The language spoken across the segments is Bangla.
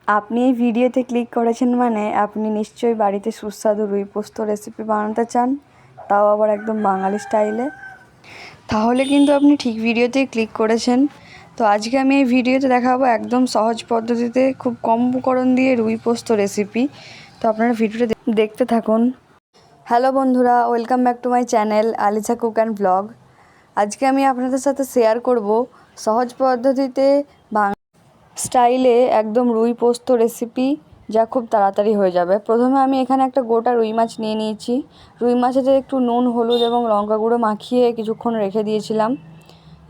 আপনি এই ভিডিওতে ক্লিক করেছেন মানে আপনি নিশ্চয়ই বাড়িতে সুস্বাদু রুই পোস্ত রেসিপি বানাতে চান, তাও আবার একদম বাঙালি স্টাইলে। তাহলে কিন্তু আপনি ঠিক ভিডিওতেই ক্লিক করেছেন। তো আজকে আমি এই ভিডিওতে দেখাবো একদম সহজ পদ্ধতিতে খুব কম উপকরণ দিয়ে রুই পোস্ত রেসিপি। তো আপনারা ভিডিওটা দেখতে থাকুন। হ্যালো বন্ধুরা, welcome back to my channel আলিসা cook and blog. আজকে আমি আপনাদের সাথে শেয়ার করব সহজ পদ্ধতিতে স্টাইলে একদম রুই পোস্ত রেসিপি, যা খুব তাড়াতাড়ি হয়ে যাবে। প্রথমে আমি এখানে একটা গোটা রুই মাছ নিয়ে নিয়েছি। রুই মাছেতে একটু নুন, হলুদ এবং লঙ্কা গুঁড়ো মাখিয়ে কিছুক্ষণ রেখে দিয়েছিলাম।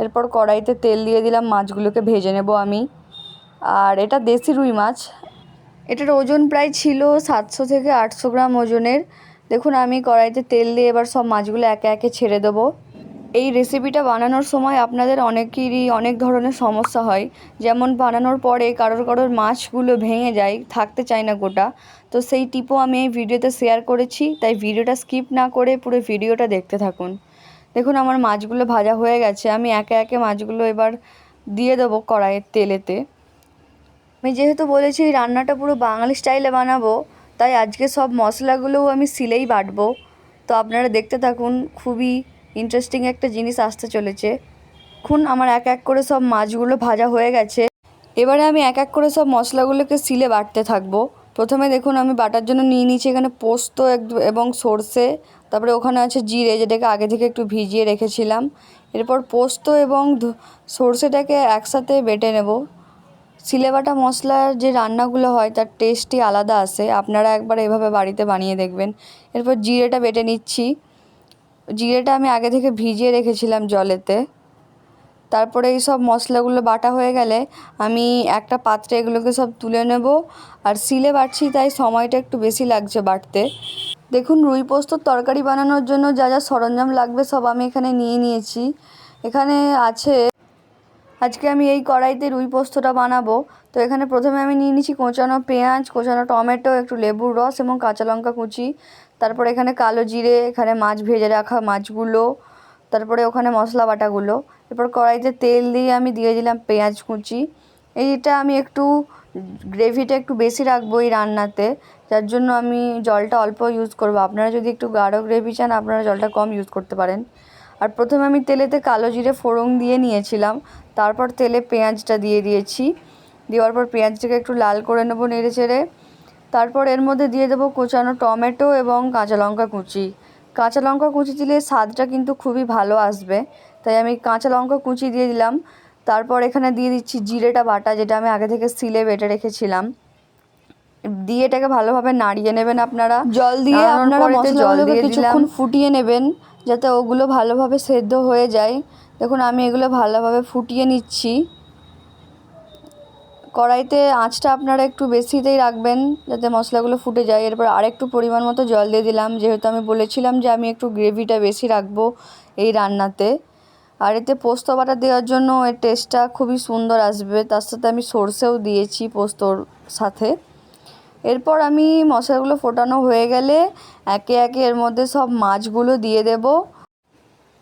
এরপর কড়াইতে তেল দিয়ে দিলাম, মাছগুলোকে ভেজে নেব আমি। আর এটা দেশি রুই মাছ, এটার ওজন প্রায় ছিল 700 থেকে 800 গ্রাম ওজনের। দেখুন আমি কড়াইতে তেল দিয়ে এবার সব মাছগুলো একে একে ছেড়ে দেবো। এই রেসিপিটা বানানোর সময় আপনাদের অনেকেরই অনেক ধরনের সমস্যা হয়, যেমন বানানোর পরে কারোর মাছগুলো ভেঙে যায়, থাকতে চায় না গোটা। তো সেই টিপও আমি এই ভিডিওতে শেয়ার করেছি, তাই ভিডিওটা স্কিপ না করে পুরো ভিডিওটা দেখতে থাকুন। দেখুন আমার মাছগুলো ভাজা হয়ে গেছে, আমি একে একে মাছগুলো এবার দিয়ে দেবো কড়াইয়ের তেলেতে। আমি যেহেতু বলেছি এই রান্নাটা পুরো বাঙালি স্টাইলে বানাবো, তাই আজকে সব মশলাগুলোও আমি শিলেই বাটবো। তো আপনারা দেখতে থাকুন, খুবই ইন্টারেস্টিং একটা জিনিস আসতে চলেছে। দেখুন আমার এক এক করে সব মাছগুলো ভাজা হয়ে গেছে। এবারে আমি এক এক করে সব মশলাগুলোকে শিলে বাটতে থাকবো। প্রথমে দেখুন আমি বাটার জন্য নিয়ে নিয়েছি এখানে পোস্ত এবং সর্ষে, তারপরে ওখানে আছে জিরে, যেটাকে আগে থেকে একটু ভিজিয়ে রেখেছিলাম। এরপর পোস্ত এবং সর্ষেটাকে একসাথে বেটে নেব। শিলে বাটা মশলার যে রান্নাগুলো হয় তার টেস্টই আলাদা আসে, আপনারা একবার এভাবে বাড়িতে বানিয়ে দেখবেন। এরপর জিরেটা বেটে নিচ্ছি। জিরেটা আমি আগে থেকে ভিজিয়ে রেখেছিলাম জলেতে। তারপরে এই সব মশলাগুলো বাটা হয়ে গেলে আমি একটা পাত্রে এগুলোকে সব তুলে নেব। আর শিলে বাটছি তাই সময়টা একটু বেশি লাগছে বাটতে। দেখুন রুই পোস্তর তরকারি বানানোর জন্য যা যা সরঞ্জাম লাগবে সব আমি এখানে নিয়ে নিয়েছি। এখানে আছে, আজকে আমি এই কড়াইতে রুই পোস্তটা বানাবো। তো এখানে প্রথমে আমি নিয়ে নিচ্ছি কোঁচানো পেঁয়াজ, কোঁচানো টমেটো, একটু লেবুর রস এবং কাঁচা লঙ্কা কুচি। তারপরে এখানে কালো জিরে, এখানে মাছ ভেজে রাখা মাছগুলো, তারপরে ওখানে মশলা বাটাগুলো। এরপর কড়াইতে তেল দিয়ে আমি দিয়ে দিলাম পেঁয়াজ কুচি। এইটা আমি একটু গ্রেভিটা একটু বেশি রাখবো এই রান্নাতে, যার জন্য আমি জলটা অল্প ইউজ করব। আপনারা যদি একটু গাঢ় গ্রেভি চান আপনারা জলটা কম ইউজ করতে পারেন। আর প্রথমে আমি তেলেতে কালো জিরে ফোড়ন দিয়ে নিয়েছিলাম, তারপর তেলে পেঁয়াজটা দিয়ে দিয়েছি। দেওয়ার পর পেঁয়াজটাকে একটু লাল করে নেবো নেড়ে চেড়ে। তারপর এর মধ্যে দিয়ে দেবো কোচানো টমেটো এবং কাঁচা লঙ্কা কুচি। কাঁচা লঙ্কা কুচি দিলে স্বাদটা কিন্তু খুবই ভালো আসবে, তাই আমি কাঁচা লঙ্কা কুচি দিয়ে দিলাম। তারপর এখানে দিয়ে দিচ্ছি জিরেটা বাটা, যেটা আমি আগে থেকে শিলে বেটে রেখেছিলাম। দিয়ে এটাকে ভালোভাবে নাড়িয়ে নেবেন আপনারা। জল দিয়ে আপনারা মশলাগুলোকে কিছুক্ষণ ফুটিয়ে নেবেন, যাতে ওগুলো ভালোভাবে সেদ্ধ হয়ে যায়। দেখুন আমি এগুলো ভালোভাবে ফুটিয়ে নিচ্ছি। কড়াইতে আঁচটা আপনারা একটু বেশিতেই রাখবেন যাতে মশলাগুলো ফুটে যায়। এরপর আরেকটু পরিমাণ মতো জল দিয়ে দিলাম, যেহেতু আমি বলেছিলাম যে আমি একটু গ্রেভিটা বেশি রাখবো এই রান্নাতে। আর এতে পোস্ত বাটা দেওয়ার জন্য এর টেস্টটা খুবই সুন্দর আসবে, তার সাথে আমি সর্ষেও দিয়েছি পোস্তর সাথে। এরপর আমি মশলাগুলো ফোটানো হয়ে গেলে একে একে এর মধ্যে সব মাছগুলো দিয়ে দেব।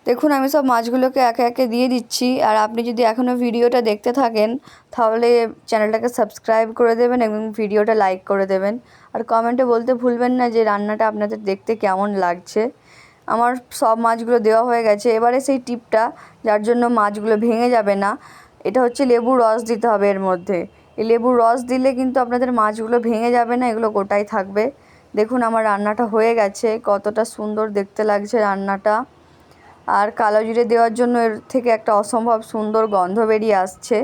দেখুন আমি সব মাছগুলোকে একে একে দিয়ে দিচ্ছি। আর আপনি যদি এখনও ভিডিওটা দেখতে থাকেন তাহলে চ্যানেলটাকে সাবস্ক্রাইব করে দেবেন এবং ভিডিওটা লাইক করে দেবেন। আর কমেন্টে বলতে ভুলবেন না যে রান্নাটা আপনাদের দেখতে কেমন লাগছে। আমার সব মাছগুলো দেওয়া হয়ে গেছে। এবারে সেই টিপটা, যার জন্য মাছগুলো ভেঙে যাবে না, এটা হচ্ছে লেবুর রস দিতে হবে এর মধ্যে। এই লেবুর রস দিলে কিন্তু আপনাদের মাছগুলো ভেঙে যাবে না, এগুলো গোটাই থাকবে। দেখুন আমার রান্নাটা হয়ে গেছে, কতটা সুন্দর দেখতে লাগছে রান্নাটা। আর কালো জিরে দেওয়ার জন্য এর থেকে একটা অসম্ভব সুন্দর গন্ধ বেরিয়ে আসছে।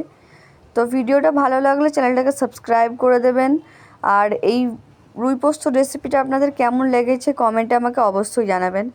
তো ভিডিওটা ভালো লাগলে চ্যানেলটাকে সাবস্ক্রাইব করে দেবেন। আর এই রুই পোস্ত রেসিপিটা আপনাদের কেমন লেগেছে কমেন্টে আমাকে অবশ্যই জানাবেন।